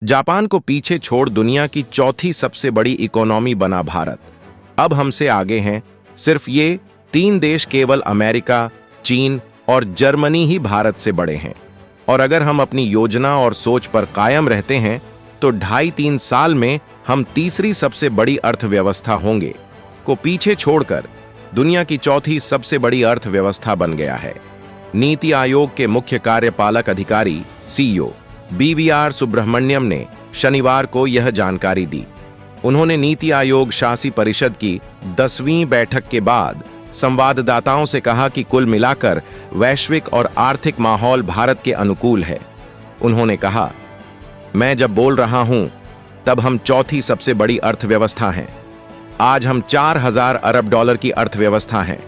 Japan को पीछे छोड़ दुनिया की चौथी सबसे बड़ी इकोनॉमी बना भारत। अब हमसे आगे हैं सिर्फ ये 3 देश, केवल अमेरिका, चीन और जर्मनी ही भारत से बड़े हैं। और अगर हम अपनी योजना और सोच पर कायम रहते हैं तो 2.5-3 साल में हम तीसरी सबसे बड़ी अर्थव्यवस्था होंगे। को पीछे छोड़कर दुनिया की चौथी सबसे बड़ी अर्थव्यवस्था बन गया है। नीति आयोग के मुख्य कार्यपालक अधिकारी CEO BVR सुब्रह्मण्यम ने शनिवार को यह जानकारी दी। उन्होंने नीति आयोग शासी परिषद की 10वीं बैठक के बाद संवाददाताओं से कहा कि कुल मिलाकर वैश्विक और आर्थिक माहौल भारत के अनुकूल है। उन्होंने कहा, मैं जब बोल रहा हूं तब हम चौथी सबसे बड़ी अर्थव्यवस्था हैं। आज हम 4000 अरब डॉलर की अर्थव्यवस्था हैं।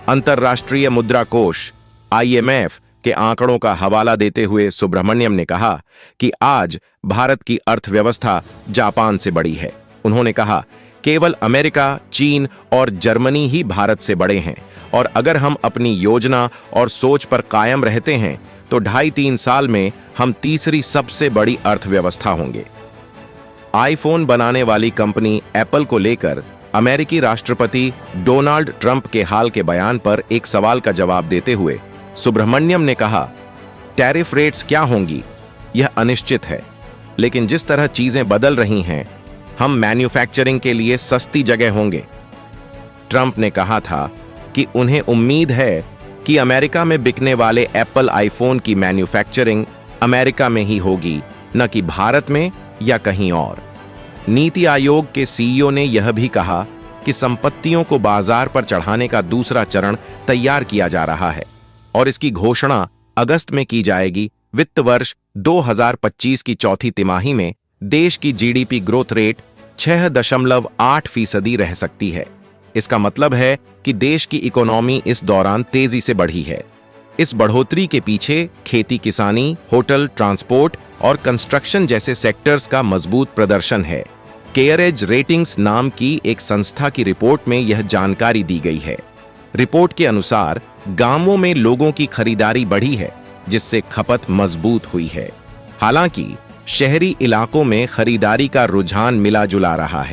अंतर्राष्ट्रीय मुद्रा कोष IMF के आंकड़ों का हवाला देते हुए सुब्रह्मण्यम ने कहा कि आज भारत की अर्थव्यवस्था जापान से बड़ी है। उन्होंने कहा, केवल अमेरिका, चीन और जर्मनी ही भारत से बड़े हैं और अगर हम अपनी योजना और सोच पर कायम रहते हैं तो 2.5-3 साल में हम तीसरी सबसे बड़ी अर्थव्यवस्था होंगे। आईफोन बनाने वाली कंपनी एप्पल को लेकर अमेरिकी राष्ट्रपति डोनाल्ड ट्रंप के हाल के बयान पर एक सवाल का जवाब देते हुए सुब्रह्मण्यम ने कहा, टैरिफ रेट्स क्या होंगी यह अनिश्चित है, लेकिन जिस तरह चीजें बदल रही हैं हम मैन्युफैक्चरिंग के लिए सस्ती जगह होंगे। ट्रंप ने कहा था कि उन्हें उम्मीद है कि अमेरिका में बिकने वाले एप्पल आईफोन की मैन्युफैक्चरिंग अमेरिका में ही होगी, न कि भारत में या कहीं और। नीति आयोग के CEO ने यह भी कहा कि संपत्तियों को बाजार पर चढ़ाने का दूसरा चरण तैयार किया जा रहा है और इसकी घोषणा अगस्त में की जाएगी। वित्त वर्ष 2025 की चौथी तिमाही में देश की GDP ग्रोथ रेट 6.8% रह सकती है। इसका मतलब है कि देश की इकोनॉमी इस दौरान तेजी से बढ़ी है। इस बढ़ोतरी के पीछे खेती किसानी, होटल, ट्रांसपोर्ट और कंस्ट्रक्शन जैसे सेक्टर्स का मजबूत प्रदर्शन है। केयरेज रेटिंग्स नाम की एक संस्था की रिपोर्ट में यह जानकारी दी गई है। रिपोर्ट के अनुसार गांवों में लोगों की खरीदारी बढ़ी है, जिससे खपत मजबूत हुई है। हालांकि शहरी इलाकों में खरीदारी का रुझान मिला जुला रहा है।